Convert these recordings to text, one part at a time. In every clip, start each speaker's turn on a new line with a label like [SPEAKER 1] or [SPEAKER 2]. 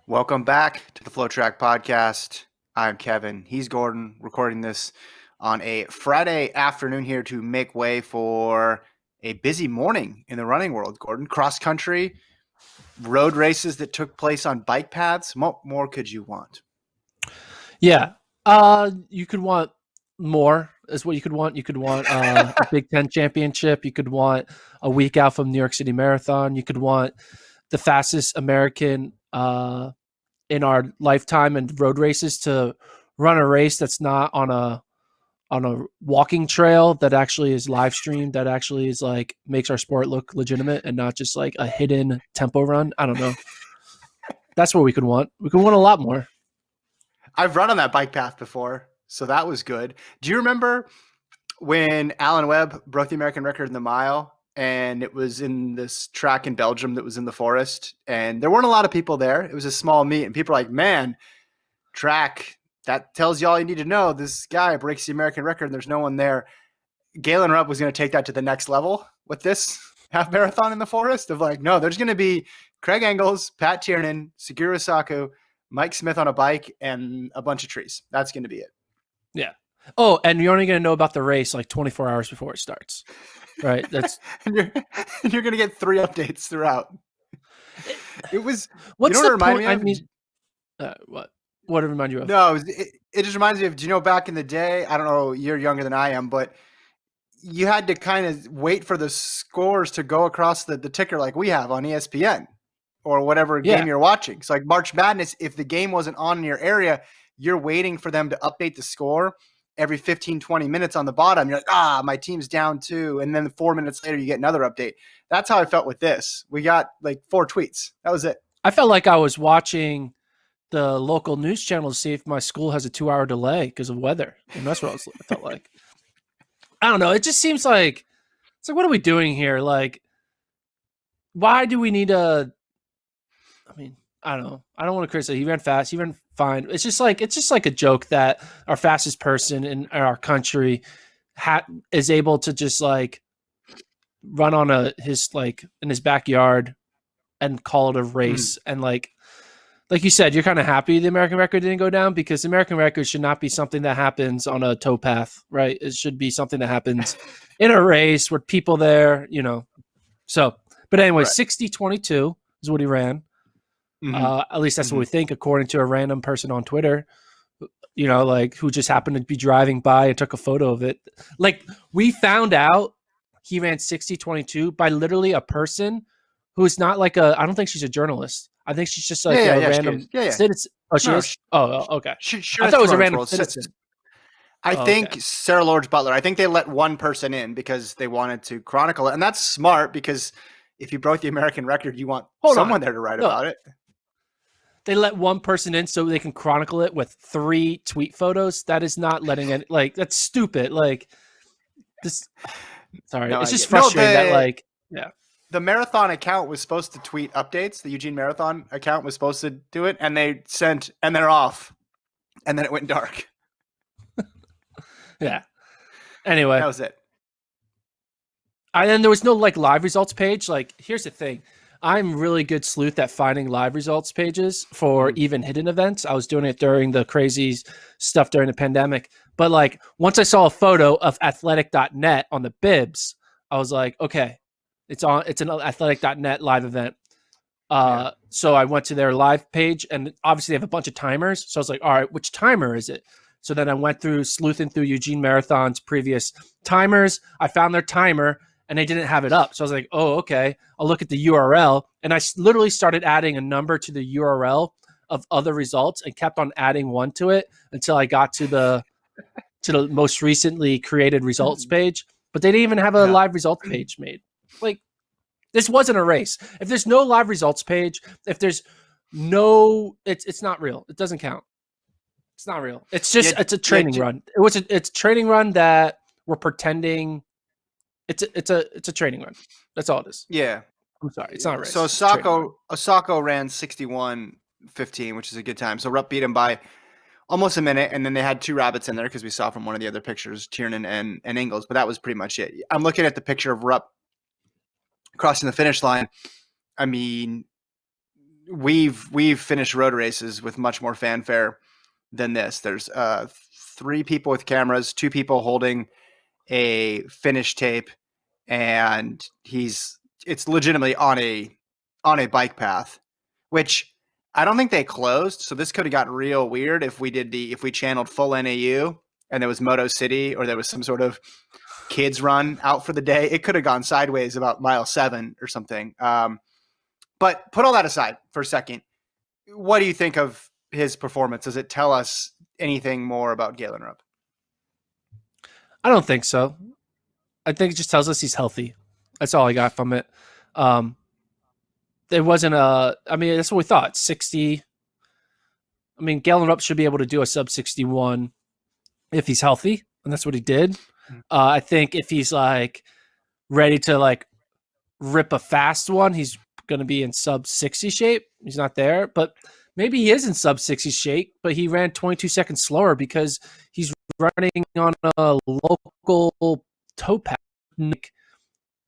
[SPEAKER 1] Welcome back to the FloTrack podcast. I'm Kevin. He's Gordon, recording this on a Friday afternoon here to make way for a busy morning in the running world. Gordon, cross country, road races that took place on bike paths. What more could you want?
[SPEAKER 2] Yeah. You could want more is what you could want. You could want a Big Ten championship. You could want a week out from New York City Marathon. You could want the fastest American in our lifetime in road races to run a race that's not on a walking trail, that actually is live streamed, that actually is like makes our sport look legitimate and not just like a hidden tempo run. I don't know. That's what we could want. We could want a lot more.
[SPEAKER 1] I've run on that bike path before, so that was good. Do you remember when Alan Webb broke the American record in the mile, and it was in this track in Belgium that was in the forest, and there weren't a lot of people there. It was a small meet, and people are like, man, track, that tells you all you need to know. This guy breaks the American record and there's no one there. Galen Rupp was going to take that to the next level with this half marathon in the forest of like, no, there's going to be Craig Engels, Pat Tiernan, Segura Saku, Mike Smith on a bike, and a bunch of trees. That's going to be it.
[SPEAKER 2] Yeah. Oh, and you're only going to know about the race like 24 hours before it starts, right? That's
[SPEAKER 1] and you're going to get 3 updates throughout. It was.
[SPEAKER 2] What's
[SPEAKER 1] you know
[SPEAKER 2] the
[SPEAKER 1] what it
[SPEAKER 2] point?
[SPEAKER 1] reminded me
[SPEAKER 2] of? What? What did it remind you of?
[SPEAKER 1] No, it just reminds me of. Do you know back in the day? I don't know. You're younger than I am, but you had to kind of wait for the scores to go across the ticker like we have on ESPN or whatever game you're watching. So like March Madness, if the game wasn't on in your area, you're waiting for them to update the score every 15, 20 minutes on the bottom. You're like, my team's down 2. And then 4 minutes later, you get another update. That's how I felt with this. We got like 4 tweets. That was it.
[SPEAKER 2] I felt like I was watching the local news channel to see if my school has a 2-hour delay because of weather. And that's what I felt like. I don't know. It just seems like, it's like, what are we doing here? Like, why do we need I mean, I don't know. I don't want to criticize. He ran fast. He ran fine. It's just like a joke that our fastest person in our country is able to just like run on his like in his backyard and call it a race. And like you said, you're kind of happy the American record didn't go down, because the American record should not be something that happens on a towpath, right? It should be something that happens in a race with people there, you know. So, but anyway, right. 60:22 is what he ran. At least that's what we think, according to a random person on Twitter, you know, like who just happened to be driving by and took a photo of it. Like, we found out he ran 60:22 by literally a person who's not like I don't think she's a journalist. I think she's just like a random citizen. Oh, she is? Oh, okay. I thought it was a random citizen.
[SPEAKER 1] I think Sarah Lorge Butler, I think they let one person in because they wanted to chronicle it. And that's smart, because if you broke the American record, you want someone there to write about it.
[SPEAKER 2] They let one person in so they can chronicle it with 3 tweet photos. That is not letting it, like, that's stupid. Like, this, sorry, it's just frustrating that, like, yeah.
[SPEAKER 1] The marathon account was supposed to tweet updates. The Eugene Marathon account was supposed to do it, and they sent, and they're off. And then it went dark.
[SPEAKER 2] Yeah. Anyway.
[SPEAKER 1] That was it.
[SPEAKER 2] And then there was no, like, live results page. Like, here's the thing. I'm really good sleuth at finding live results pages for even hidden events. I was doing it during the crazy stuff during the pandemic. But, like, once I saw a photo of athletic.net on the bibs, I was like, okay, it's an athletic.net live event. So I went to their live page, and obviously they have a bunch of timers. So I was like, all right, which timer is it? So then I went through sleuthing through Eugene Marathon's previous timers. I found their timer, and they didn't have it up. So I was like, oh, okay, I'll look at the URL. And I literally started adding a number to the URL of other results and kept on adding one to it until I got to the most recently created results page. But they didn't even have a live results page made. Like, this wasn't a race. If there's no live results page, if there's no, it's not real. It doesn't count. It's not real. It's just, it's a training run. It's a training run that we're pretending. It's a training run. That's all it is.
[SPEAKER 1] Yeah.
[SPEAKER 2] I'm sorry. It's not a race.
[SPEAKER 1] So Osako ran 61:15, which is a good time. So Rupp beat him by almost a minute, and then they had 2 rabbits in there because we saw from one of the other pictures, Tiernan and Engels, but that was pretty much it. I'm looking at the picture of Rupp crossing the finish line. I mean, we've finished road races with much more fanfare than this. There's 3 people with cameras, 2 people holding a finish tape, and it's legitimately on a bike path, which I don't think they closed. So this could have gotten real weird if we channeled full NAU and there was Moto City, or there was some sort of kids run out for the day. It could have gone sideways about mile 7 or something. But put all that aside for a second. What do you think of his performance? Does it tell us anything more about Galen Rupp?
[SPEAKER 2] I don't think so. I think it just tells us he's healthy. That's all I got from it. There wasn't I mean, that's what we thought. 60. I mean, Galen Rupp should be able to do a sub 61 if he's healthy, and that's what he did. I think if he's like ready to like rip a fast one, he's going to be in sub 60 shape. He's not there, but maybe he is in sub 60 shape, but he ran 22 seconds slower because he's running on a local toe pad.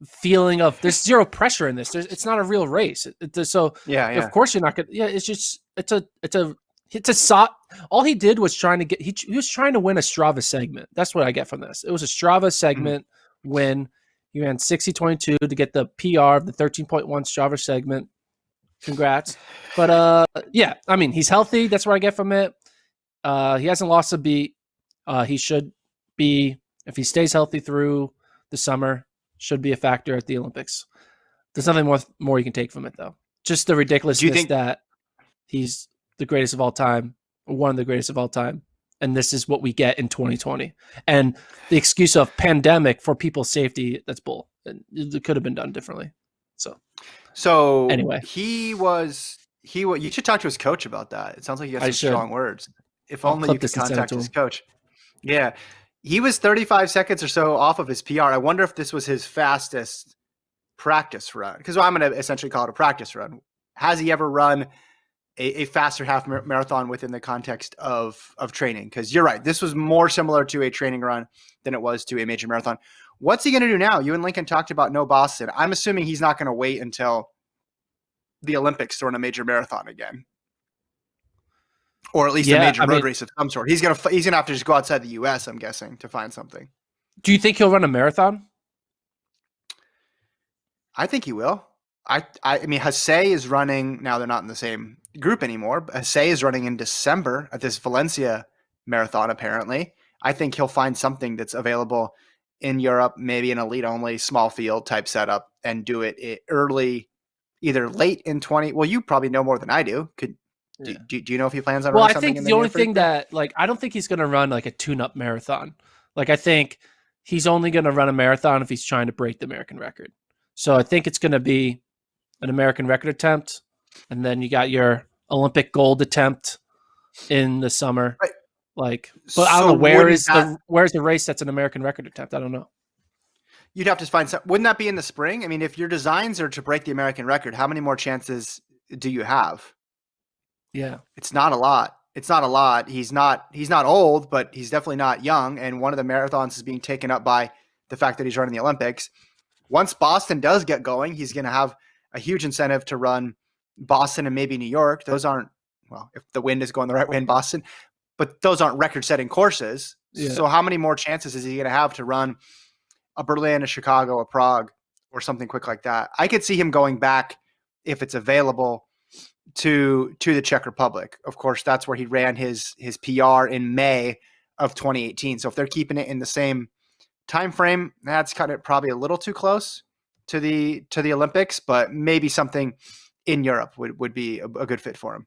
[SPEAKER 2] Feeling of there's zero pressure in this. It's not a real race. So
[SPEAKER 1] Yeah.
[SPEAKER 2] of course you're not gonna. Yeah, it's just it's a sot. All he did was trying to get. He was trying to win a Strava segment. That's what I get from this. It was a Strava segment win. He ran 60:22 to get the PR of the 13.1 Strava segment. Congrats. But yeah, I mean he's healthy. That's what I get from it. He hasn't lost a beat. He should be, if he stays healthy through the summer, should be a factor at the Olympics. There's nothing more you can take from it, though. Just the ridiculousness that he's the greatest of all time, one of the greatest of all time, and this is what we get in 2020. And the excuse of pandemic for people's safety, that's bull. It could have been done differently.
[SPEAKER 1] So
[SPEAKER 2] anyway,
[SPEAKER 1] you should talk to his coach about that. It sounds like he has some strong words. If only you could contact his coach. Yeah. He was 35 seconds or so off of his PR. I wonder if this was his fastest practice run, because I'm going to essentially call it a practice run. Has he ever run a faster half marathon within the context of training? Because you're right. This was more similar to a training run than it was to a major marathon. What's he going to do now? You and Lincoln talked about no Boston. I'm assuming he's not going to wait until the Olympics to run a major marathon again. Or at least a major road race of some sort. He's gonna have to just go outside the U.S., I'm guessing, to find something.
[SPEAKER 2] Do you think he'll run a marathon?
[SPEAKER 1] I think he will. I mean, Hasse is running now. They're not in the same group anymore. But Hasse is running in December at this Valencia marathon. Apparently, I think he'll find something that's available in Europe, maybe an elite only small field type setup, and do it early, either late in 20. Well, you probably know more than I do. Do you know if he plans on running something?
[SPEAKER 2] Well, I think the only thing that, like, I don't think he's going to run like a tune-up marathon. Like, I think he's only going to run a marathon if he's trying to break the American record. So I think it's going to be an American record attempt, and then you got your Olympic gold attempt in the summer. Right. Like, but I don't know where's the race that's an American record attempt. I don't know.
[SPEAKER 1] You'd have to find some. Wouldn't that be in the spring? I mean, if your designs are to break the American record, how many more chances do you have?
[SPEAKER 2] Yeah.
[SPEAKER 1] It's not a lot. He's not old, but he's definitely not young. And one of the marathons is being taken up by the fact that he's running the Olympics. Once Boston does get going, he's going to have a huge incentive to run Boston and maybe New York. Those aren't, well, if the wind is going the right way in Boston, but those aren't record-setting courses. Yeah. So how many more chances is he going to have to run a Berlin, a Chicago, a Prague, or something quick like that? I could see him going back, if it's available, to the Czech Republic. Of course, that's where he ran his PR in May of 2018. So if they're keeping it in the same time frame, that's kind of probably a little too close to the Olympics, but maybe something in Europe would be a good fit for him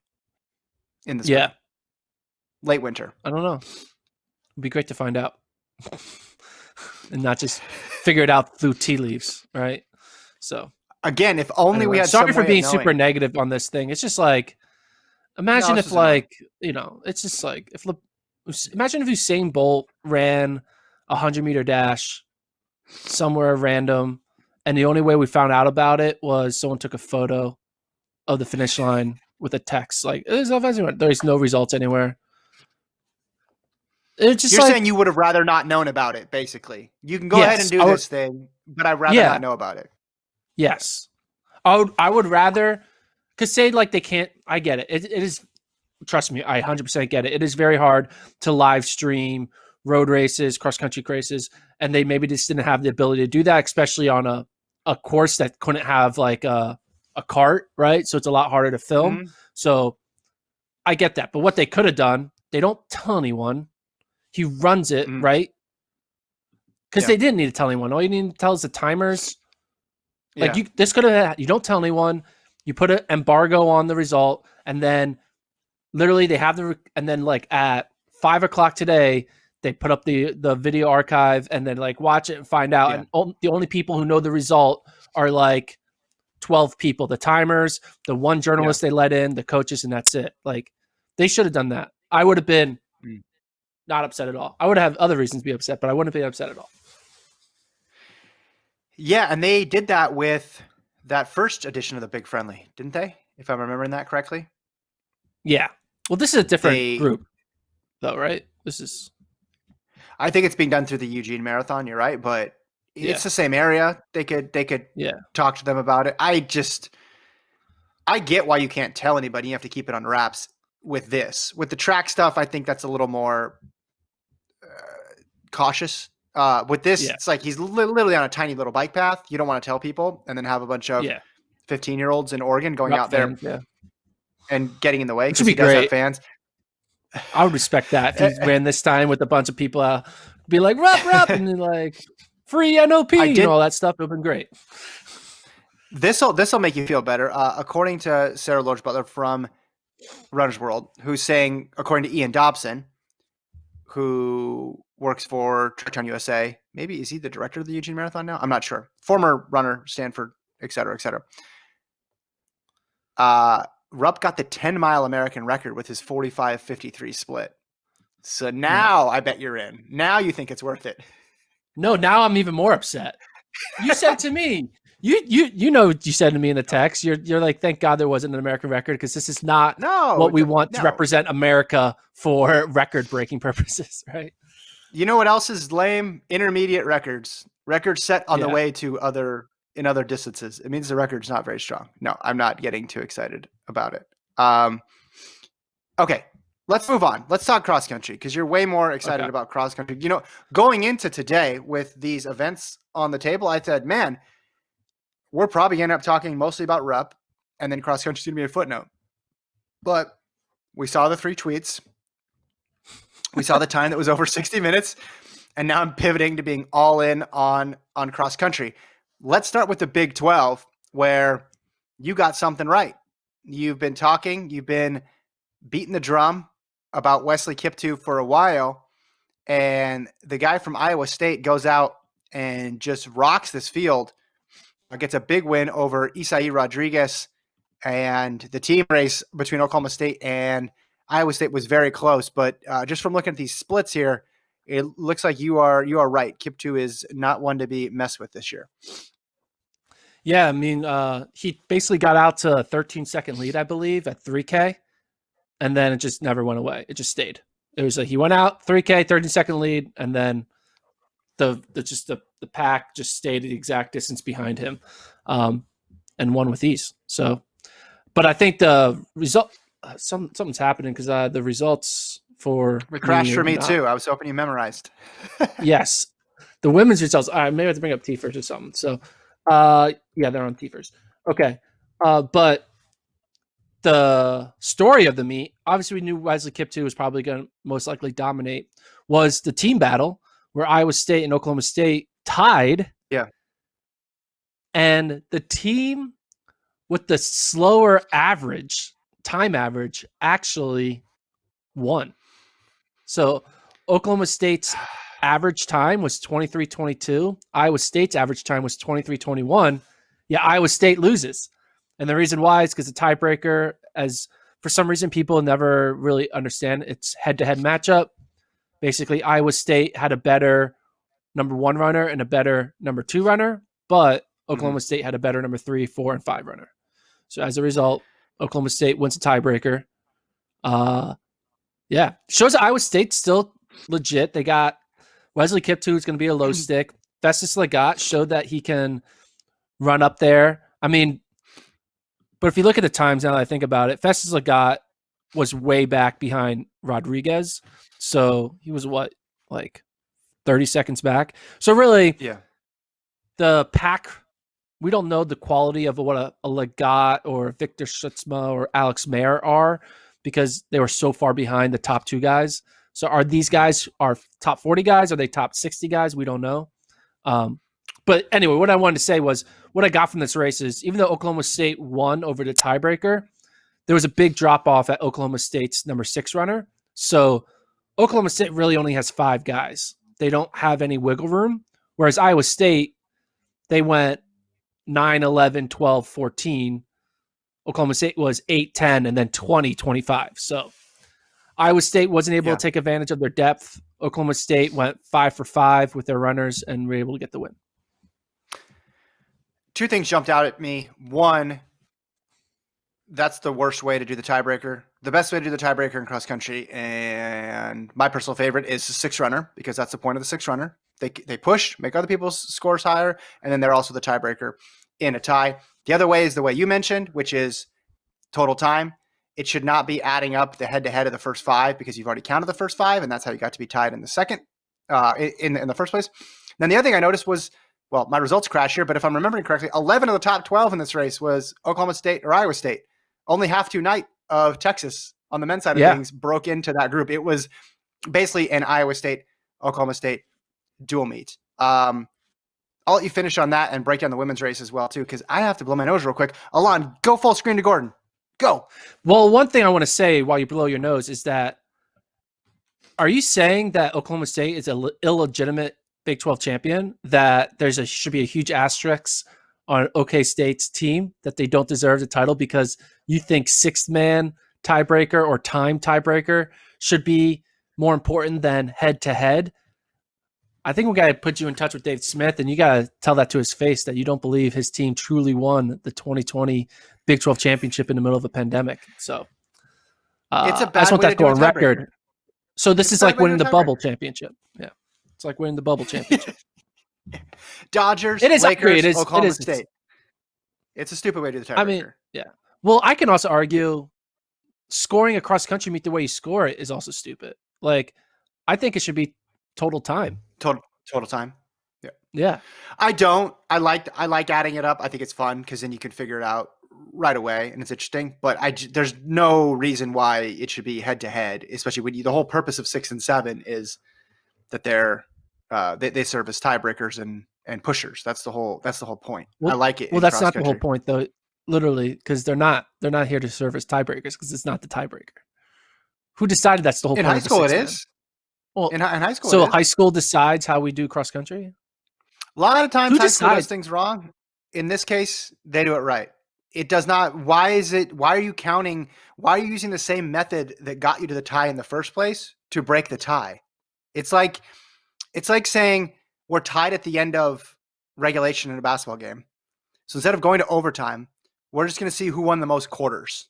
[SPEAKER 1] in the spring.
[SPEAKER 2] Yeah.
[SPEAKER 1] Late winter.
[SPEAKER 2] I don't know. It'd be great to find out. And not just figure it out through tea leaves, right? So
[SPEAKER 1] again, if only we had.
[SPEAKER 2] Sorry for being super negative on this thing. It's just like, imagine if, like, you know, it's just like imagine if Usain Bolt ran a 100-meter dash somewhere random, and the only way we found out about it was someone took a photo of the finish line with a text like, "There's no results anywhere." It's just
[SPEAKER 1] You're saying you would have rather not known about it, basically. You can go ahead and do this thing, but I'd rather not know about it.
[SPEAKER 2] Yes. I would rather, because say like they can't. I get it. It is. Trust me, I 100% get it. It is very hard to live stream road races, cross country races, and they maybe just didn't have the ability to do that, especially on a course that couldn't have like a cart, right? So it's a lot harder to film.
[SPEAKER 1] Mm-hmm.
[SPEAKER 2] So I get that. But what they could have done, they don't tell anyone. He runs it,
[SPEAKER 1] Mm-hmm.
[SPEAKER 2] right? Because
[SPEAKER 1] Yeah.
[SPEAKER 2] they didn't need to tell anyone. All you need to tell is the timers. Like
[SPEAKER 1] Yeah.
[SPEAKER 2] this could have. You don't tell anyone. You put an embargo on the result, and then literally they have and then like at 5:00 today, they put up the video archive and then like watch it and find out.
[SPEAKER 1] Yeah.
[SPEAKER 2] And the only people who know the result are like 12 people, the timers, the one journalist they let in, the coaches, and that's it. Like they should have done that. I would have been not upset at all. I would have other reasons to be upset, but I wouldn't be upset at all.
[SPEAKER 1] Yeah, and they did that with that first edition of the Big Friendly, didn't they? If I'm remembering that correctly.
[SPEAKER 2] Yeah. Well, this is a different group, though, right?
[SPEAKER 1] I think it's being done through the Eugene Marathon. You're right, but it's the same area. They could talk to them about it. I get why you can't tell anybody. You have to keep it on wraps with this. With the track stuff, I think that's a little more cautious. With this, it's like he's literally on a tiny little bike path. You don't want to tell people and then have a bunch of 15-year-olds in Oregon going out there and getting in the way because he does have fans.
[SPEAKER 2] I would respect that if he ran this time with a bunch of people out, be like, Rupp, and then like free NOP and all that stuff. It would have been great.
[SPEAKER 1] This'll make you feel better. According to Sarah Lourdes Butler from Runner's World, who's saying, according to Ian Dobson, who works for Tracktown USA, maybe is he the director of the Eugene Marathon now? I'm not sure. Former runner, Stanford, et cetera, et cetera. Rupp got the 10-mile American record with his 45:53 split. So now I bet you're in. Now you think it's worth it.
[SPEAKER 2] No, now I'm even more upset. You said to me, you know what you said to me in the text. You're like, thank God there wasn't an American record because this is not what we want to represent America for record-breaking purposes, right?
[SPEAKER 1] You know what else is lame? Intermediate records. Records set on the way to other distances. It means the record's not very strong. No, I'm not getting too excited about it. Okay, let's move on. Let's talk cross country because you're way more excited about cross country. You know, going into today with these events on the table, I said, man, we're probably going to end up talking mostly about Rupp and then cross country's going to be a footnote. But we saw the 3 tweets. We saw the time that was over 60 minutes. And now I'm pivoting to being all in on cross country. Let's start with the Big 12, where you got something right. You've been talking, you've been beating the drum about Wesley Kiptoo for a while, and the guy from Iowa State goes out and just rocks this field, gets a big win over Isai Rodriguez, and the team race between Oklahoma State and Iowa State was very close. But just from looking at these splits here, it looks like you are right. Kiptoo is not one to be messed with this year.
[SPEAKER 2] Yeah, I mean, he basically got out to a 13-second lead, I believe, at 3K, and then it just never went away. It just stayed. It was like he went out 3K, 13-second lead, and then the pack just stayed the exact distance behind him, and won with ease. So, but I think the result, something's happening because the results for
[SPEAKER 1] it crashed for me too. I was hoping you memorized.
[SPEAKER 2] Yes, the women's results. All right, maybe I have to bring up T-First or something. So. Yeah, they're on T-First. Okay. But the story of the meet, obviously we knew Wesley Kiptoo was probably going to most likely dominate, was the team battle where Iowa State and Oklahoma State tied.
[SPEAKER 1] Yeah.
[SPEAKER 2] And the team with the slower time average, actually won. So Oklahoma State's average time was 23:22. Iowa State's average time was 23:21. Yeah, Iowa State loses. And the reason why is because the tiebreaker, as for some reason people never really understand, it's head-to-head matchup. Basically, Iowa State had a better number 1 runner and a better number 2 runner, but Oklahoma State had a better number 3, 4, and 5 runner. So as a result, Oklahoma State wins the tiebreaker. Yeah, shows that Iowa State's still legit. They got Wesley Kiptoo is going to be a low stick. Festus Legat showed that he can run up there. I mean, But if you look at the times now that I think about it, Festus Legat was way back behind Rodriguez. So he was what, like 30 seconds back. So really,
[SPEAKER 1] Yeah.
[SPEAKER 2] the pack, we don't know the quality of what a Legat or Victor Schutzma or Alex Mayer are because they were so far behind the top two guys. So are these guys our top 40 guys? Are they top 60 guys? We don't know. But anyway, what I wanted to say was what I got from this race is even though Oklahoma State won over the tiebreaker, there was a big drop off at Oklahoma State's number 6 runner. So Oklahoma State really only has 5 guys. They don't have any wiggle room. Whereas Iowa State, they went 9, 11, 12, 14. Oklahoma State was 8, 10, and then 20, 25. So Iowa State wasn't able to take advantage of their depth. Oklahoma State went 5 for 5 with their runners and were able to get the win.
[SPEAKER 1] 2 things jumped out at me. One, that's the worst way to do the tiebreaker. The best way to do the tiebreaker in cross country, and my personal favorite, is the 6 runner, because that's the point of the 6 runner. They push, make other people's scores higher, and then they're also the tiebreaker in a tie. The other way is the way you mentioned, which is total time. It should not be adding up the head-to-head of the first 5 because you've already counted the first 5, and that's how you got to be tied in the second, in the first place. Then the other thing I noticed was, well, my results crash here, but if I'm remembering correctly, 11 of the top 12 in this race was Oklahoma State or Iowa State. Only half to night of Texas on the men's side of things broke into that group. It was basically an Iowa State, Oklahoma State dual meet. I'll let you finish on that and break down the women's race as well, too, because I have to blow my nose real quick. Alon, go full screen to Gordon. Go.
[SPEAKER 2] Well, one thing I want to say while you blow your nose is that, are you saying that Oklahoma State is an illegitimate Big 12 champion, that should be a huge asterisk on OK State's team, that they don't deserve the title because you think 6th man tiebreaker or time tiebreaker should be more important than head-to-head? I think we got to put you in touch with Dave Smith, and you got to tell that to his face that you don't believe his team truly won the 2020 Big 12 championship in the middle of a pandemic. So
[SPEAKER 1] it's a
[SPEAKER 2] I just
[SPEAKER 1] bad
[SPEAKER 2] want
[SPEAKER 1] way
[SPEAKER 2] that
[SPEAKER 1] to
[SPEAKER 2] to go
[SPEAKER 1] do
[SPEAKER 2] on
[SPEAKER 1] a
[SPEAKER 2] record.
[SPEAKER 1] tiebreaker.
[SPEAKER 2] So this
[SPEAKER 1] It's
[SPEAKER 2] is
[SPEAKER 1] a bad
[SPEAKER 2] like
[SPEAKER 1] way to
[SPEAKER 2] winning
[SPEAKER 1] do
[SPEAKER 2] the
[SPEAKER 1] a
[SPEAKER 2] bubble
[SPEAKER 1] tiebreaker.
[SPEAKER 2] championship. Yeah. It's like winning the bubble championship.
[SPEAKER 1] Dodgers,
[SPEAKER 2] It is. I agree.
[SPEAKER 1] Lakers,
[SPEAKER 2] It is.
[SPEAKER 1] Oklahoma State. It's a stupid way to do the tiebreaker.
[SPEAKER 2] I mean, yeah. Well, I can also argue scoring a cross country meet the way you score it is also stupid. Like, I think it should be total time.
[SPEAKER 1] Total time. Yeah.
[SPEAKER 2] Yeah.
[SPEAKER 1] I don't. I like adding it up. I think it's fun because then you can figure it out right away and it's interesting. But there's no reason why it should be head to head, especially when the whole purpose of 6 and 7 is that they serve as tiebreakers and pushers. That's the whole point.
[SPEAKER 2] Well,
[SPEAKER 1] I like it.
[SPEAKER 2] Well, that's not the whole point, though. Literally, because they're not here to serve as tiebreakers because it's not the tiebreaker. Who decided that's the whole
[SPEAKER 1] In
[SPEAKER 2] point?
[SPEAKER 1] high
[SPEAKER 2] of the
[SPEAKER 1] school, it
[SPEAKER 2] 6 man?
[SPEAKER 1] is.
[SPEAKER 2] Well,
[SPEAKER 1] in high school,
[SPEAKER 2] so
[SPEAKER 1] it is.
[SPEAKER 2] high school decides how we do cross country.
[SPEAKER 1] A lot of times,
[SPEAKER 2] Who
[SPEAKER 1] high school does
[SPEAKER 2] decides?
[SPEAKER 1] things wrong. In this case, they do it right. It does not. Why are you counting? Why are you using the same method that got you to the tie in the first place to break the tie? It's like saying we're tied at the end of regulation in a basketball game. So instead of going to overtime, we're just going to see who won the most quarters.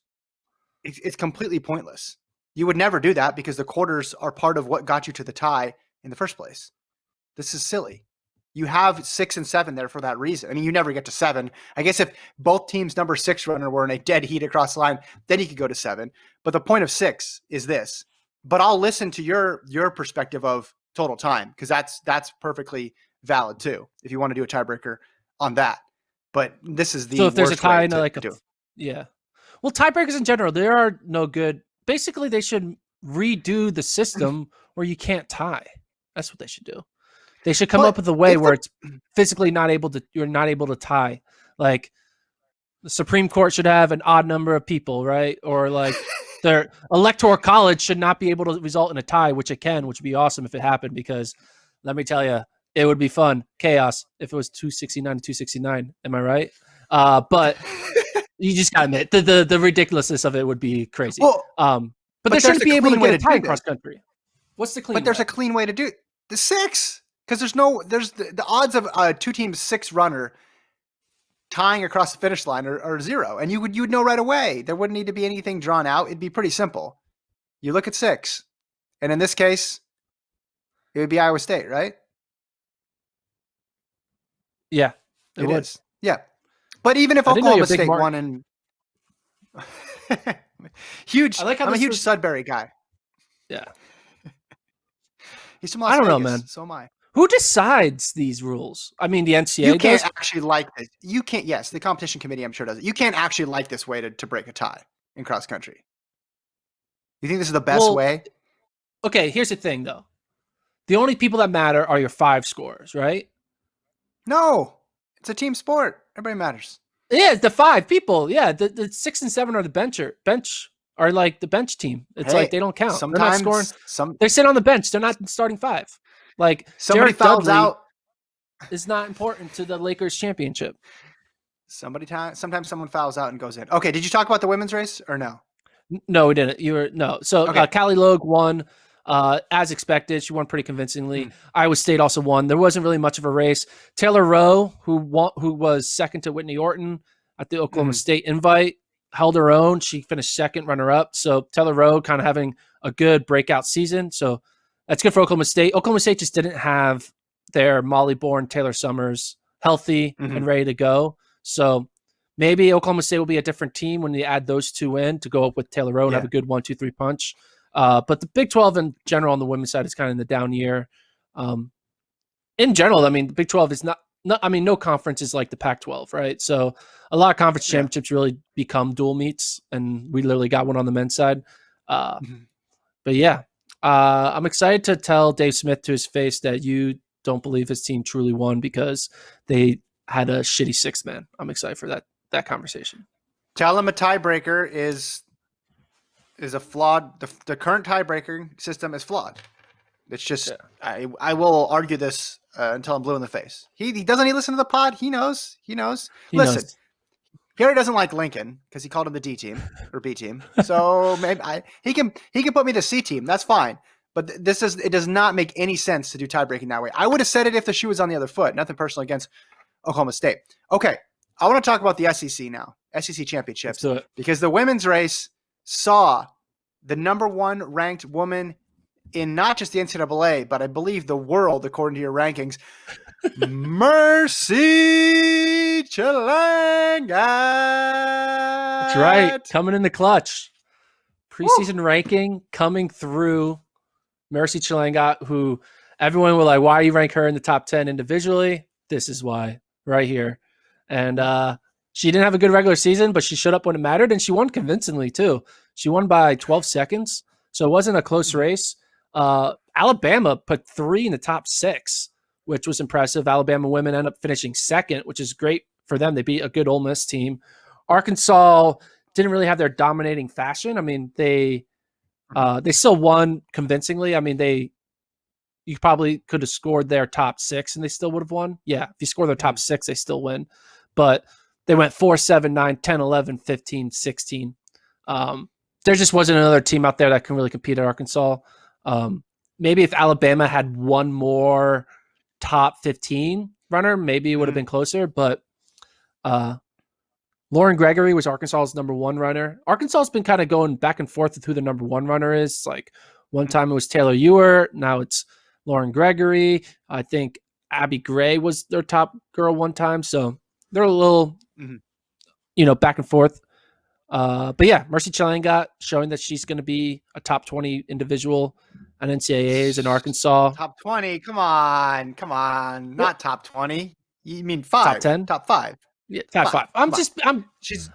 [SPEAKER 1] It's completely pointless. You would never do that because the quarters are part of what got you to the tie in the first place. This is silly. You have 6 and 7 there for that reason. I mean, you never get to 7. I guess if both teams' number 6 runner were in a dead heat across the line, then you could go to 7. But the point of 6 is this. But I'll listen to your perspective of total time because that's perfectly valid too. If you want to do a tiebreaker on that, but this is the
[SPEAKER 2] so if there's a
[SPEAKER 1] worst
[SPEAKER 2] tie
[SPEAKER 1] way
[SPEAKER 2] in
[SPEAKER 1] to
[SPEAKER 2] like
[SPEAKER 1] do it.
[SPEAKER 2] Yeah. Well, tiebreakers in general, there are no good. Basically, they should redo the system where you can't tie. That's what they should do. They should come up with a way where it's physically you're not able to tie. Like the Supreme Court should have an odd number of people, right? Or like their electoral college should not be able to result in a tie, which it can, which would be awesome if it happened because let me tell you, it would be fun. Chaos if it was 269 to 269. Am I right? But you just gotta admit the ridiculousness of it would be crazy.
[SPEAKER 1] Well,
[SPEAKER 2] but they shouldn't be able to get a tie in cross country. What's the clean?
[SPEAKER 1] But there's a clean way to do it. The 6, because there's the odds of a 2 team 6 runner tying across the finish line are 0, and you would know right away. There wouldn't need to be anything drawn out. It'd be pretty simple. You look at 6, and in this case, it would be Iowa State, right?
[SPEAKER 2] Yeah,
[SPEAKER 1] it is. Yeah, but even if Oklahoma State won
[SPEAKER 2] I
[SPEAKER 1] Huge.
[SPEAKER 2] like how
[SPEAKER 1] I'm a
[SPEAKER 2] this
[SPEAKER 1] huge
[SPEAKER 2] was.
[SPEAKER 1] Sudbury guy.
[SPEAKER 2] Yeah,
[SPEAKER 1] He's from
[SPEAKER 2] I
[SPEAKER 1] Las
[SPEAKER 2] don't know,
[SPEAKER 1] Vegas.
[SPEAKER 2] man.
[SPEAKER 1] So am I.
[SPEAKER 2] Who decides these rules? I mean, the
[SPEAKER 1] You
[SPEAKER 2] NCAA
[SPEAKER 1] can't
[SPEAKER 2] does.
[SPEAKER 1] actually like this. You can't. Yes, the competition committee, I'm sure, does it. You can't actually like this way to break a tie in cross country. You think this is the best
[SPEAKER 2] Well,
[SPEAKER 1] way?
[SPEAKER 2] okay. Here's the thing, though. The only people that matter are your 5 scorers, right?
[SPEAKER 1] No, it's a team sport. Everybody matters.
[SPEAKER 2] Yeah, the 5 people. Yeah, the 6 and 7 are the bench are like the bench team. It's like
[SPEAKER 1] Hey,
[SPEAKER 2] they don't count. They're not scoring.
[SPEAKER 1] sometimes
[SPEAKER 2] They sit on the bench. They're not starting 5. Like
[SPEAKER 1] somebody
[SPEAKER 2] Jarek
[SPEAKER 1] fouls
[SPEAKER 2] Dudley
[SPEAKER 1] out.
[SPEAKER 2] is not important to the Lakers championship.
[SPEAKER 1] Sometimes someone fouls out and goes in. Okay, did you talk about the women's race or no?
[SPEAKER 2] No, we didn't. You were no. So
[SPEAKER 1] Okay.
[SPEAKER 2] Callie Logue won as expected. She won pretty convincingly.
[SPEAKER 1] Mm,
[SPEAKER 2] Iowa State also won. There wasn't really much of a race. Taylor Rowe, who was second to Whitney Orton at the Oklahoma
[SPEAKER 1] mm,
[SPEAKER 2] State invite, held her own. She finished second, runner up. So Taylor Rowe kind of having a good breakout season. So that's good for Oklahoma State. Oklahoma State just didn't have their Molly Bourne, Taylor Summers healthy
[SPEAKER 1] mm,
[SPEAKER 2] and ready to go. So maybe Oklahoma State will be a different team when you add those two in to go up with Taylor Rowe and have
[SPEAKER 1] yeah.
[SPEAKER 2] a good 1-2-3 punch. But the Big 12 in general on the women's side is kind of in the down year. In general, I mean, the Big 12 is I mean, no conference is like the Pac 12, right? So a lot of conference
[SPEAKER 1] Yeah.
[SPEAKER 2] championships really become dual meets, and we literally got one on the men's side.
[SPEAKER 1] Mhm.
[SPEAKER 2] But yeah, I'm excited to tell Dave Smith to his face that you don't believe his team truly won because they had a shitty 6th man. I'm excited for that conversation.
[SPEAKER 1] Tell him a tiebreaker is a flawed. The current tiebreaker system is flawed. It's just
[SPEAKER 2] Yeah.
[SPEAKER 1] I will argue this until I'm blue in the face. He doesn't he listen to the pod? He knows. He knows.
[SPEAKER 2] He
[SPEAKER 1] Listen,
[SPEAKER 2] knows.
[SPEAKER 1] he already doesn't like Lincoln because he called him the D team or B team. So maybe he can put me the C team. That's fine. But it does not make any sense to do tiebreaking that way. I would have said it if the shoe was on the other foot. Nothing personal against Oklahoma State. Okay, I want to talk about the SEC now, SEC
[SPEAKER 2] Let's
[SPEAKER 1] championships,
[SPEAKER 2] do it.
[SPEAKER 1] because the women's race saw the number 1 ranked woman in not just the NCAA, but I believe the world, according to your rankings, Mercy Chalangat.
[SPEAKER 2] That's right. Coming in the clutch. Preseason ranking coming through. Mercy Chalangat, who everyone were like, why do you rank her in the top 10 individually? This is why, right here. And she didn't have a good regular season, but she showed up when it mattered, and she won convincingly too. She won by 12 seconds, so it wasn't a close race. Alabama put 3 in the top 6, which was impressive. Alabama women end up finishing second, which is great for them. They beat a good Ole Miss team. Arkansas didn't really have their dominating fashion. I mean, they still won convincingly. I mean, you probably could have scored their top 6 and they still would have won. Yeah, if you score their top 6, they still win. But they went 4, 7, 9, 10, 11, 15, 16. There just wasn't another team out there that can really compete at Arkansas. Maybe if Alabama had one more top 15 runner, maybe it would have been closer. But Lauren Gregory was Arkansas's number 1 runner. Arkansas's been kind of going back and forth with who the number 1 runner is. Like one time it was Taylor Ewert. Now it's Lauren Gregory. I think Abby Gray was their top girl one time. So they're a little, back and forth. But yeah, Mercy Chalangat showing that she's going to be a top 20 individual at NCAAs in Arkansas.
[SPEAKER 1] Top 20. Come on.
[SPEAKER 2] What?
[SPEAKER 1] Not top 20. You mean
[SPEAKER 2] Top
[SPEAKER 1] 5.
[SPEAKER 2] 10?
[SPEAKER 1] Top 5.
[SPEAKER 2] Yeah, top 5.
[SPEAKER 1] Come on.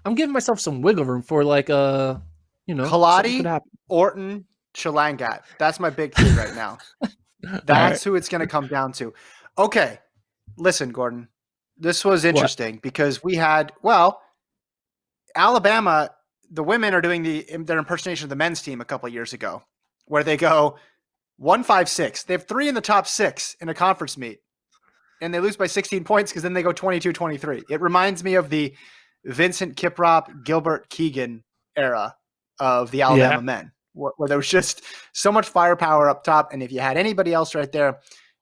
[SPEAKER 2] I'm giving myself some wiggle room for like something could
[SPEAKER 1] Kaladi,
[SPEAKER 2] happen.
[SPEAKER 1] Orton, Chalangat. That's my big 3 right now. That's who it's going to come down to. Okay. Listen, Gordon. This was interesting because we had, Alabama, the women are doing their impersonation of the men's team a couple of years ago, where they go 1-5-6. They have 3 in the top 6 in a conference meet, and they lose by 16 points because then they go 22-23. It reminds me of the Vincent Kiprop, Gilbert Keegan era of the Alabama men, where there was just so much firepower up top, and if you had anybody else right there,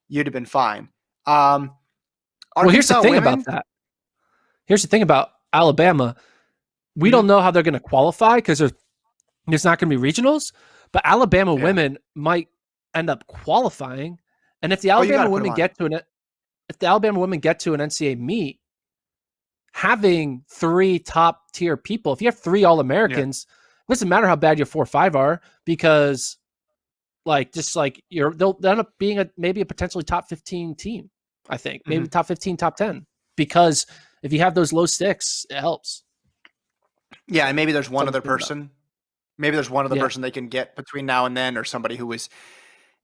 [SPEAKER 1] you'd have been fine.
[SPEAKER 2] Well, here's the thing about that. Here's the thing about Alabama. We don't know how they're going to qualify because there's not going to be regionals, but Alabama women might end up qualifying. And if the Alabama women get to an NCAA meet, having 3 top tier people. If you have 3 All-Americans, it doesn't matter how bad your 4 or 5 are, because they'll end up being maybe a potentially top 15 team. I think maybe top 15, top 10, because if you have those low sticks, it helps.
[SPEAKER 1] Yeah, and maybe there's one
[SPEAKER 2] Something
[SPEAKER 1] other
[SPEAKER 2] to think about.
[SPEAKER 1] person. Maybe there's one other person they can get between now and then, or somebody who was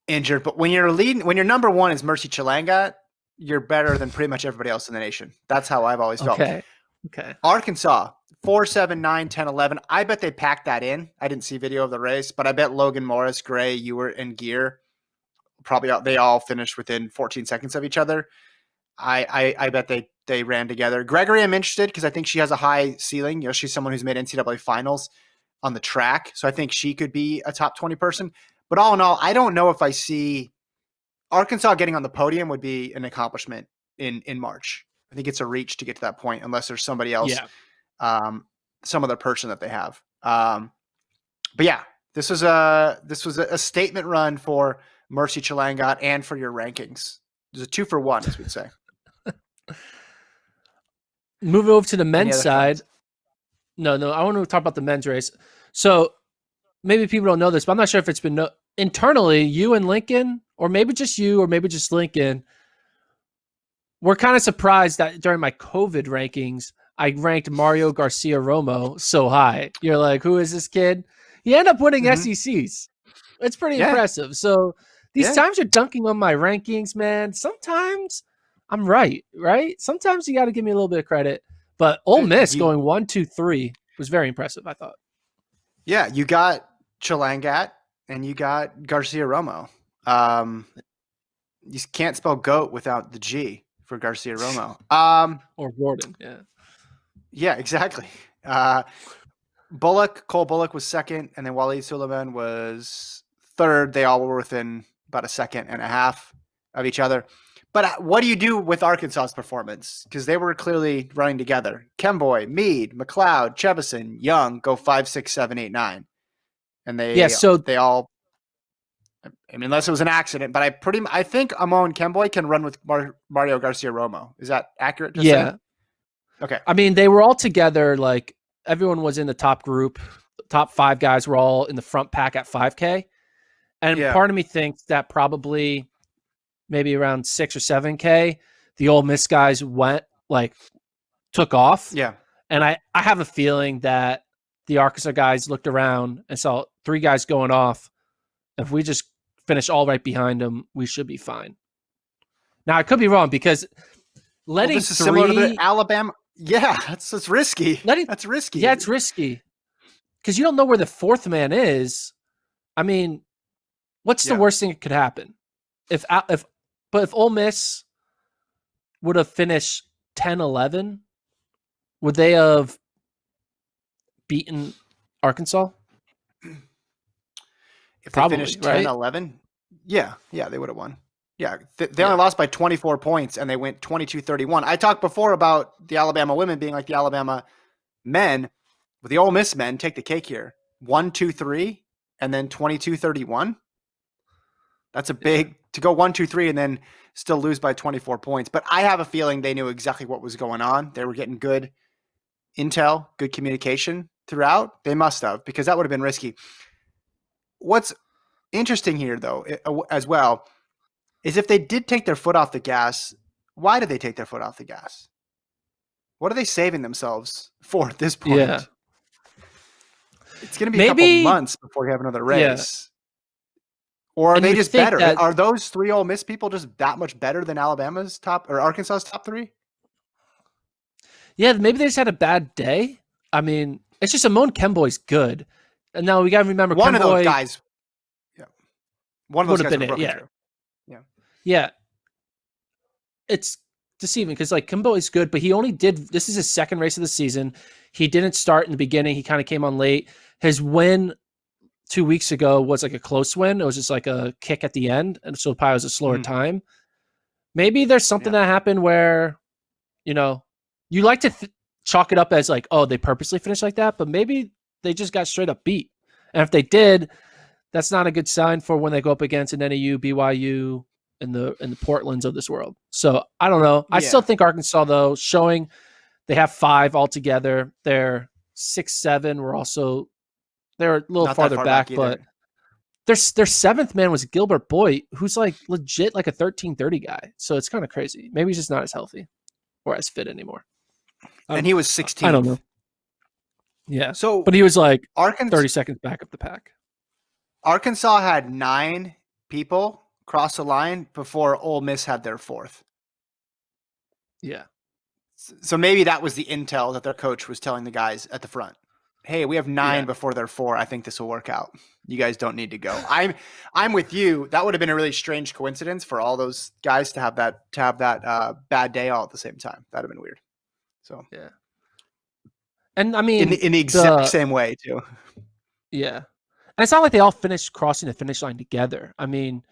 [SPEAKER 1] injured. But when your number one is Mercy Chelangat, you're better than pretty much everybody else in the nation. That's how I've always felt.
[SPEAKER 2] Okay.
[SPEAKER 1] Arkansas, 4, 7, 9, 10, 11. I bet they packed that in. I didn't see video of the race, but I bet Logan Morris, Gray, Ewert, and Gear they all finished within 14 seconds of each other. I bet they ran together. Gregory, I'm interested because I think she has a high ceiling. She's someone who's made NCAA finals on the track, so I think she could be a top 20 person. But all in all, I don't know if I see Arkansas getting on the podium would be an accomplishment in March. I think it's a reach to get to that point unless there's somebody else, some other person that they have. But yeah, this was a statement run for Mercy Chelangat and for your rankings. It was a 2 for 1, as we'd say.
[SPEAKER 2] Moving over to the men's side.
[SPEAKER 1] Thoughts?
[SPEAKER 2] No, I want to talk about the men's race. So maybe people don't know this, but I'm not sure if it's been internally, you and Lincoln, or maybe just you, or maybe just Lincoln, we're kind of surprised that during my COVID rankings, I ranked Mario Garcia Romo so high. You're like, who is this kid? He ended up winning SECs. It's pretty impressive. So these times you're dunking on my rankings, man. Sometimes I'm right? Sometimes you got to give me a little bit of credit. But Ole Miss going 1, 2, 3 was very impressive, I thought.
[SPEAKER 1] Yeah, you got Chelangat and you got Garcia Romo. You can't spell goat without the G for Garcia Romo.
[SPEAKER 2] Or Gordon,
[SPEAKER 1] Yeah, exactly. Cole Bullock was second, and then Waleed Suleiman was third. They all were within about a second and a half of each other. But what do you do with Arkansas's performance? Because they were clearly running together. Kemboy, Meade, McLeod, Chevison, Young go 5, 6, 7, 8, 9. And they all, I mean, unless it was an accident, but I think Amon Kemboy can run with Mario Garcia Romo. Is that accurate to say? Okay.
[SPEAKER 2] I mean, they were all together. Like, everyone was in the top group. The top 5 guys were all in the front pack at 5K. And part of me thinks that probably maybe around 6 or 7K, the Ole Miss guys took off.
[SPEAKER 1] Yeah.
[SPEAKER 2] And I have a feeling that the Arkansas guys looked around and saw 3 guys going off. If we just finish all right behind them, we should be fine. Now, I could be wrong, because letting
[SPEAKER 1] this is similar to the Alabama. Yeah, that's risky. That's risky.
[SPEAKER 2] Yeah, it's risky. Because you don't know where the 4th man is. I mean, what's the worst thing that could happen? If Ole Miss would have finished 10-11, would they have beaten Arkansas?
[SPEAKER 1] If they finished 10-11, yeah, they would have won. Yeah, they only lost by 24 points, and they went 22-31. I talked before about the Alabama women being like the Alabama men. But the Ole Miss men take the cake here. 1-2-3, and then 22-31. That's a big to go 1-2-3 and then still lose by 24 points. But I have a feeling they knew exactly what was going on. They were getting good intel, good communication throughout. They must have, because that would have been risky. What's interesting here, though, as well, is if they did take their foot off the gas, why did they take their foot off the gas? What are they saving themselves for at this point?
[SPEAKER 2] Yeah.
[SPEAKER 1] It's going to be a couple months before you have another race. Or are they just better? Are those 3 Ole Miss people just that much better than Alabama's top or Arkansas's top 3?
[SPEAKER 2] Yeah, maybe they just had a bad day. I mean, it's just Amon Kemboy's good. And now we got to remember
[SPEAKER 1] one of those guys. Yeah. One of those guys would have broken through.
[SPEAKER 2] Yeah. It's deceiving because Kemboy's good, but this is his 2nd race of the season. He didn't start in the beginning. He kind of came on late. His win 2 weeks ago was a close win. It was just a kick at the end, and so probably was a slower time. Maybe there's something that happened where, you like to chalk it up as they purposely finished like that, but maybe they just got straight up beat. And if they did, that's not a good sign for when they go up against an NAU, BYU, and the Portlands of this world. So I don't know. I still think Arkansas, though, showing They have 5 altogether. They're 6'7". They're a little
[SPEAKER 1] Not that
[SPEAKER 2] farther
[SPEAKER 1] far back
[SPEAKER 2] back, but
[SPEAKER 1] either.
[SPEAKER 2] their seventh man was Gilbert Boyd, who's like legit like a 13-30 guy. So it's kind of crazy. Maybe he's just not as healthy or as fit anymore.
[SPEAKER 1] And he was
[SPEAKER 2] I don't
[SPEAKER 1] 16th.
[SPEAKER 2] know. Yeah, but
[SPEAKER 1] So
[SPEAKER 2] he was like
[SPEAKER 1] Arkansas
[SPEAKER 2] 30 seconds back of the pack.
[SPEAKER 1] Arkansas had 9 people cross the line before Ole Miss had their 4th.
[SPEAKER 2] Yeah.
[SPEAKER 1] So maybe that was the intel that their coach was telling the guys at the front. Hey, we have 9
[SPEAKER 2] Yeah.
[SPEAKER 1] before they're 4. I think this will work out. You guys don't need to go. I'm with you. That would have been a really strange coincidence for all those guys to have that bad day all at the same time. That'd have been weird. So
[SPEAKER 2] Yeah. And I
[SPEAKER 1] in
[SPEAKER 2] mean,
[SPEAKER 1] the exact same way too.
[SPEAKER 2] yeah. And it's not like they all finished crossing the finish line together. I mean,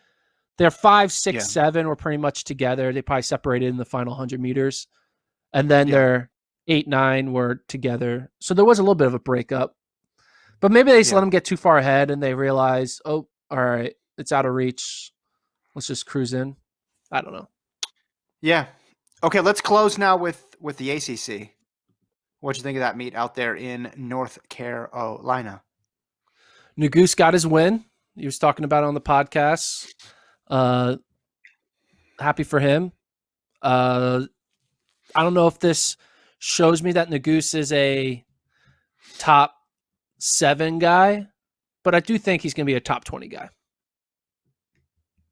[SPEAKER 2] they're 5, 6,
[SPEAKER 1] Yeah.
[SPEAKER 2] 7 were pretty much together. They probably separated in the final 100 meters. And then
[SPEAKER 1] Yeah.
[SPEAKER 2] their 8, 9 were together. So there was a little bit of a breakup. But maybe they just let them get too far ahead and they realize, oh, all right, it's out of reach. Let's just cruise in. I don't know.
[SPEAKER 1] Yeah. Okay, let's close now with the ACC. What'd you think of that meet out there in North Carolina?
[SPEAKER 2] Nugoose got his win. He was talking about it on the podcast. Happy for him. I don't know if this shows me that Nugoose is a top 7 guy, but I do think he's going to be a top 20 guy.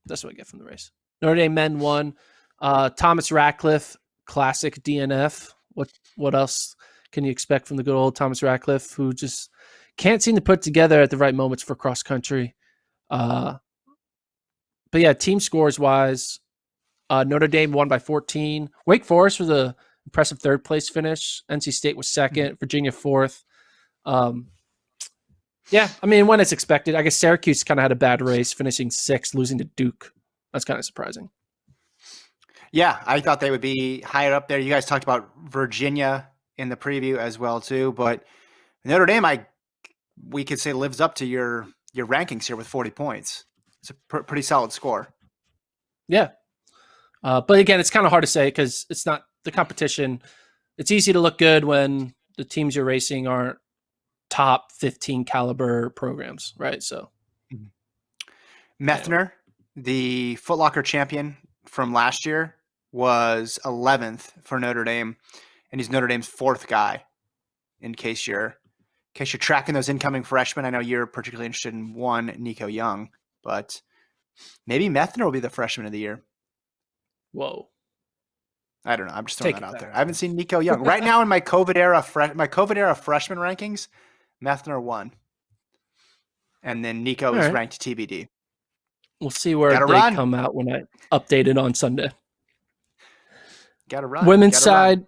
[SPEAKER 2] That's what I get from the race. Notre Dame men won. Thomas Ratcliffe, classic DNF. What else can you expect from the good old Thomas Ratcliffe, who just can't seem to put together at the right moments for cross country? But yeah, team scores wise, Notre Dame won by 14. Wake Forest was a impressive 3rd place finish. NC State was 2nd. Virginia 4th. Yeah, I mean, when it's expected. I guess Syracuse kind of had a bad race, finishing 6th, losing to Duke. That's kind of surprising.
[SPEAKER 1] Yeah, I thought they would be higher up there. You guys talked about Virginia in the preview as well too, but Notre Dame, we could say lives up to your rankings here with 40 points. It's a pretty solid score.
[SPEAKER 2] Yeah, but again, it's kind of hard to say because it's not the competition. It's easy to look good when the teams you're racing aren't top 15 caliber programs, right? So,
[SPEAKER 1] Methner,
[SPEAKER 2] anyway.
[SPEAKER 1] the Foot Locker champion from last year, was 11th for Notre Dame, and he's Notre Dame's 4th guy. In case you're tracking those incoming freshmen, I know you're particularly interested in one, Nico Young, but maybe Methner will be the freshman of the year.
[SPEAKER 2] Whoa.
[SPEAKER 1] I don't know. I'm just throwing
[SPEAKER 2] Take
[SPEAKER 1] that
[SPEAKER 2] it
[SPEAKER 1] out
[SPEAKER 2] back.
[SPEAKER 1] there. I haven't seen Nico Young right now in my COVID era freshman rankings. Methner won, and then Nico
[SPEAKER 2] All
[SPEAKER 1] is
[SPEAKER 2] right.
[SPEAKER 1] ranked TBD.
[SPEAKER 2] We'll see where
[SPEAKER 1] Gotta
[SPEAKER 2] they
[SPEAKER 1] run.
[SPEAKER 2] come out when I update it on Sunday.
[SPEAKER 1] Gotta run.
[SPEAKER 2] Women's
[SPEAKER 1] Gotta
[SPEAKER 2] side,
[SPEAKER 1] run.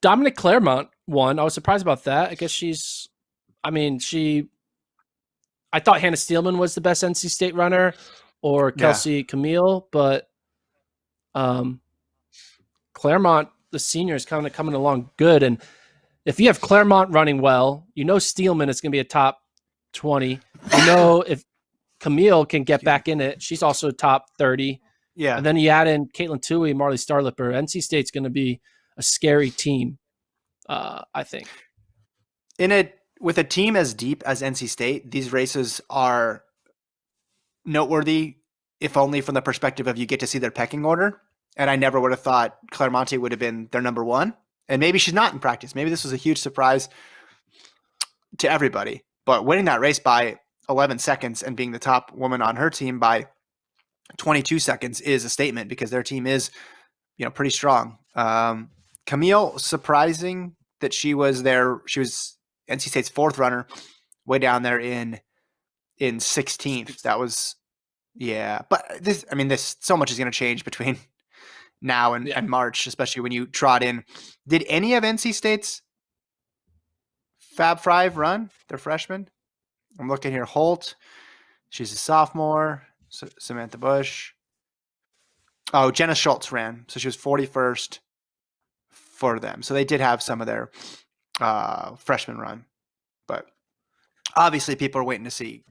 [SPEAKER 2] Dominic Claremont won. I was surprised about that. I guess I thought Hannah Steelman was the best NC State runner or Kelsey Camille, but Claremont, the senior, is kind of coming along good. And if you have Claremont running well, Steelman is going to be a top 20. If Camille can get back in it, she's also top 30.
[SPEAKER 1] Yeah.
[SPEAKER 2] And then you add in Caitlin Toohey, Marley Starlipper. NC State's going to be a scary team, I think.
[SPEAKER 1] With a team as deep as NC State, these races are noteworthy, if only from the perspective of you get to see their pecking order. And I never would have thought Claremonte would have been their number 1. And maybe she's not in practice. Maybe this was a huge surprise to everybody. But winning that race by 11 seconds and being the top woman on her team by 22 seconds is a statement because their team is, pretty strong. Camille, surprising that she was there. She was NC State's 4th runner, way down there in 16th. That was, yeah. But this so much is going to change between now and March, especially when you trot in. Did any of NC State's Fab Five run? They're freshmen. I'm looking here. Holt, she's a sophomore. Samantha Bush. Oh, Jenna Schultz ran. So she was 41st for them. So they did have some of their freshman run. But obviously people are waiting to see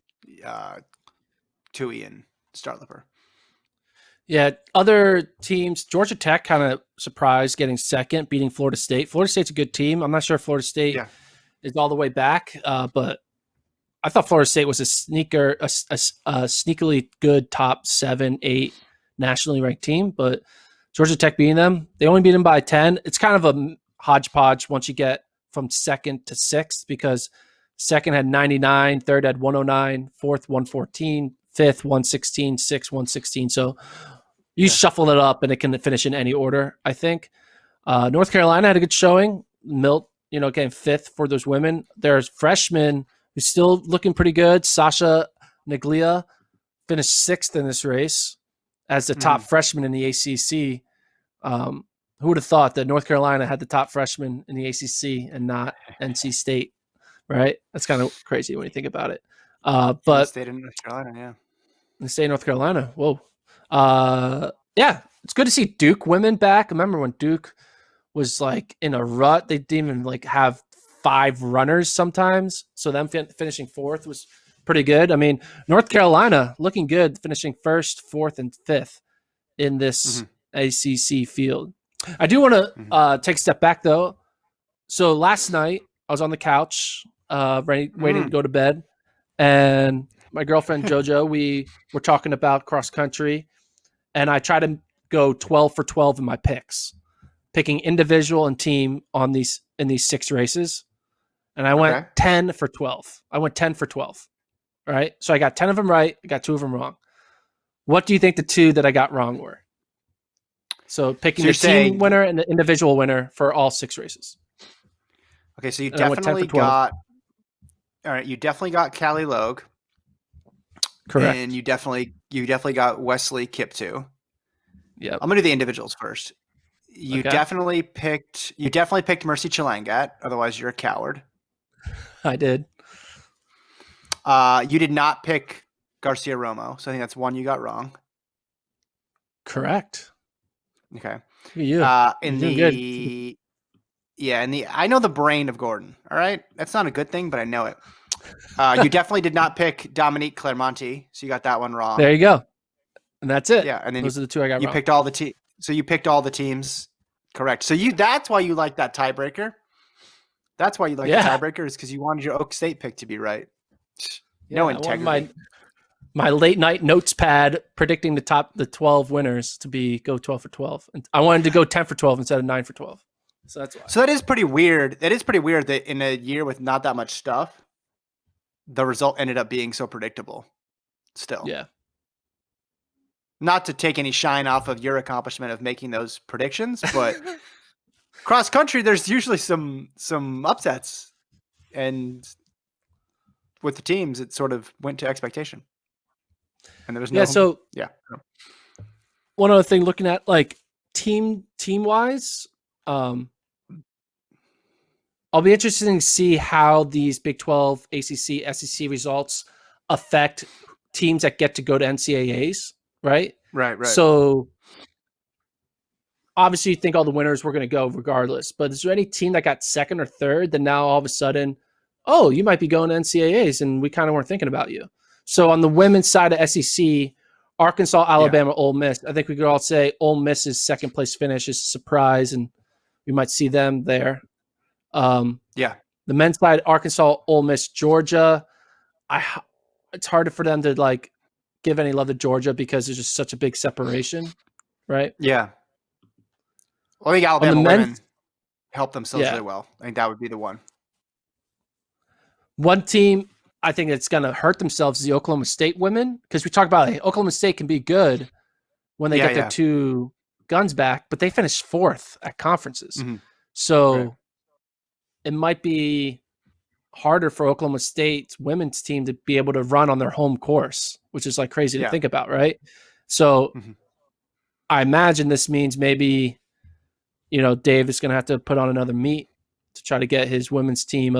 [SPEAKER 1] Tui and Starlipper.
[SPEAKER 2] Yeah, other teams, Georgia Tech kind of surprised getting second, beating Florida State. Florida State's a good team. I'm not sure if Florida State
[SPEAKER 1] Yeah.
[SPEAKER 2] is all the way back, but I thought Florida State was a sneakily good top 7, 8 nationally ranked team, but Georgia Tech beating them, they only beat them by 10. It's kind of a hodgepodge once you get from second to sixth because second had 99, third had 109, fourth 114, fifth 116, sixth 116. So you
[SPEAKER 1] Yeah.
[SPEAKER 2] shuffle it up and it can finish in any order, I think. North Carolina had a good showing. Milt, getting fifth for those women. There's freshmen who's still looking pretty good. Sasha Naglia finished sixth in this race as the top
[SPEAKER 1] Mhm.
[SPEAKER 2] freshman in the ACC. Who would have thought that North Carolina had the top freshman in the ACC and not NC State, right? That's kind of crazy when you think about it.
[SPEAKER 1] In the
[SPEAKER 2] But
[SPEAKER 1] state of North Carolina, yeah.
[SPEAKER 2] in the state of North Carolina, whoa. Yeah, it's good to see Duke women back. I remember when Duke was like in a rut. They didn't even like have 5 runners sometimes. So them finishing fourth was pretty good. I mean, North Carolina looking good, finishing first, fourth, and fifth in this
[SPEAKER 1] Mhm.
[SPEAKER 2] ACC field. I do want to
[SPEAKER 1] Mhm.
[SPEAKER 2] take a step back though. So last night I was on the couch, waiting to
[SPEAKER 1] Mm.
[SPEAKER 2] go to bed, and my girlfriend JoJo, we were talking about cross country, and I tried to go 12 for 12 in my picks, picking individual and team on these 6 races, and I went
[SPEAKER 1] Okay.
[SPEAKER 2] 10 for 12. I went 10 for 12. All right, so I got 10 of them right. I got 2 of them wrong. What do you think the 2 that I got wrong were? So picking
[SPEAKER 1] So
[SPEAKER 2] the
[SPEAKER 1] you're
[SPEAKER 2] team
[SPEAKER 1] saying
[SPEAKER 2] winner and the individual winner for all 6 races,
[SPEAKER 1] okay, so you
[SPEAKER 2] and I went 10 for
[SPEAKER 1] definitely
[SPEAKER 2] 12.
[SPEAKER 1] got all right, you definitely got Callie Logue and
[SPEAKER 2] Correct.
[SPEAKER 1] you definitely got Wesley Kiptoo.
[SPEAKER 2] Yep.
[SPEAKER 1] I'm gonna do the individuals first.
[SPEAKER 2] Okay.
[SPEAKER 1] You definitely picked Mercy Chilangat, otherwise you're a coward.
[SPEAKER 2] I did.
[SPEAKER 1] You did not pick Garcia Romo, so I think that's one you got wrong.
[SPEAKER 2] Correct.
[SPEAKER 1] Okay.
[SPEAKER 2] Look at you. You're
[SPEAKER 1] In
[SPEAKER 2] doing good.
[SPEAKER 1] the yeah, in the I know the brain of Gordon. All right, that's not a good thing, but I know it. You definitely did not pick Dominique Clermonti, so you got that one
[SPEAKER 2] There
[SPEAKER 1] wrong.
[SPEAKER 2] you go. And that's it.
[SPEAKER 1] Yeah, and then
[SPEAKER 2] Those are the 2 I got
[SPEAKER 1] you
[SPEAKER 2] wrong.
[SPEAKER 1] picked all the so you picked all the teams correct. So that's why you like that tiebreaker. That's why you like the
[SPEAKER 2] Yeah.
[SPEAKER 1] tiebreaker is because you wanted your Oak State pick to be right. No
[SPEAKER 2] Yeah. I want
[SPEAKER 1] integrity.
[SPEAKER 2] my late night notes pad predicting the 12 winners to go 12 for 12. And I wanted to go 10 for 12 instead of 9 for 12. So that's why.
[SPEAKER 1] So that is pretty weird. That is pretty weird that in a year with not that much stuff, the result ended up being so predictable. Still,
[SPEAKER 2] Yeah.
[SPEAKER 1] not to take any shine off of your accomplishment of making those predictions, but cross country, there's usually some upsets, and with the teams, it sort of went to expectation, and there was
[SPEAKER 2] Yeah,
[SPEAKER 1] no,
[SPEAKER 2] so
[SPEAKER 1] yeah,
[SPEAKER 2] one other thing looking at like team wise, I'll be interested to see how these Big 12, ACC, SEC results affect teams that get to go to NCAAs, right?
[SPEAKER 1] right, right.
[SPEAKER 2] So obviously you think all the winners were going to go regardless, but is there any team that got second or third that now all of a sudden, oh, you might be going to NCAAs and we kind of weren't thinking about you? So on the women's side of SEC, Arkansas,
[SPEAKER 1] Yeah,
[SPEAKER 2] Alabama, Ole Miss, I think we could all say Ole Miss's second place finish is a surprise and we might see them there.
[SPEAKER 1] yeah,
[SPEAKER 2] The men's side, Arkansas, Ole Miss, Georgia. It's harder for them to like give any love to Georgia because there's just such a big separation, right?
[SPEAKER 1] yeah. Well, I think
[SPEAKER 2] On the
[SPEAKER 1] Alabama
[SPEAKER 2] men's,
[SPEAKER 1] women helped themselves
[SPEAKER 2] yeah,
[SPEAKER 1] really well. I think that would be the one.
[SPEAKER 2] one team I think it's going to hurt themselves is the Oklahoma State women because we talk about Oklahoma State can be good when they
[SPEAKER 1] Yeah,
[SPEAKER 2] get their
[SPEAKER 1] yeah.
[SPEAKER 2] 2 guns back, but they finished fourth at conferences,
[SPEAKER 1] Hmm. Right.
[SPEAKER 2] so it might be harder for Oklahoma State's women's team to be able to run on their home course, which is like crazy to
[SPEAKER 1] Yeah.
[SPEAKER 2] think about, right? So
[SPEAKER 1] Hmm.
[SPEAKER 2] I imagine this means maybe, Dave is going to have to put on another meet to try to get his women's team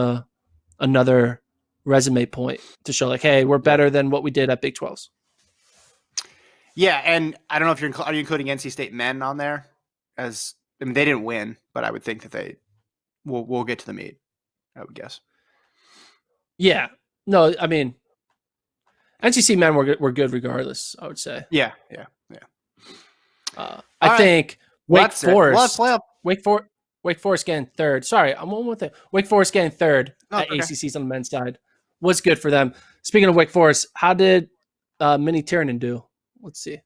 [SPEAKER 2] another resume point to show like, hey, we're
[SPEAKER 1] Yeah.
[SPEAKER 2] better than what we did at Big 12s.
[SPEAKER 1] Yeah, and I don't know if are you including NC State men on there? As I mean, they didn't win, but I would think that they will get to the meet. I would guess.
[SPEAKER 2] Yeah. No, I mean, NCC men were good regardless, I would say.
[SPEAKER 1] Yeah, yeah, yeah.
[SPEAKER 2] I
[SPEAKER 1] right.
[SPEAKER 2] think Wake
[SPEAKER 1] Let's
[SPEAKER 2] Forest.
[SPEAKER 1] play up.
[SPEAKER 2] Wake Forest getting third. Sorry, I'm one with it. Wake Forest getting third
[SPEAKER 1] No,
[SPEAKER 2] at
[SPEAKER 1] it's okay.
[SPEAKER 2] ACCs on the men's side was good for them. Speaking of Wake Forest, how did Mini Tiernan do? Let's see.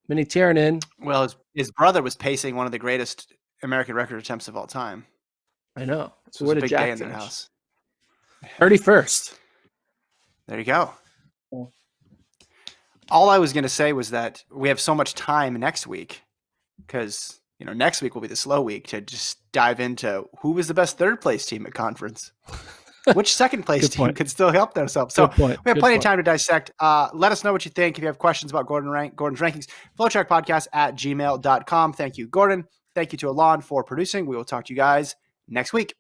[SPEAKER 2] Mini Tiernan.
[SPEAKER 1] Well, his brother was pacing one of the greatest American record attempts of all time.
[SPEAKER 2] I know.
[SPEAKER 1] This
[SPEAKER 2] So
[SPEAKER 1] was
[SPEAKER 2] where
[SPEAKER 1] a
[SPEAKER 2] did
[SPEAKER 1] big day
[SPEAKER 2] Jack
[SPEAKER 1] in their
[SPEAKER 2] finish?
[SPEAKER 1] house.
[SPEAKER 2] 31st.
[SPEAKER 1] There you go.
[SPEAKER 2] Cool.
[SPEAKER 1] All I was going to say was that we have so much time next week because, next week will be the slow week to just dive into who was the best third place team at conference. Which second place
[SPEAKER 2] Good
[SPEAKER 1] team
[SPEAKER 2] point.
[SPEAKER 1] could still help themselves? So
[SPEAKER 2] Good point.
[SPEAKER 1] we have
[SPEAKER 2] Good
[SPEAKER 1] plenty of
[SPEAKER 2] point.
[SPEAKER 1] time to dissect. Let us know what you think. If you have questions about Gordon's rankings, FloTrack Podcast at gmail.com. Thank you, Gordon. Thank you to Alon for producing. We will talk to you guys next week.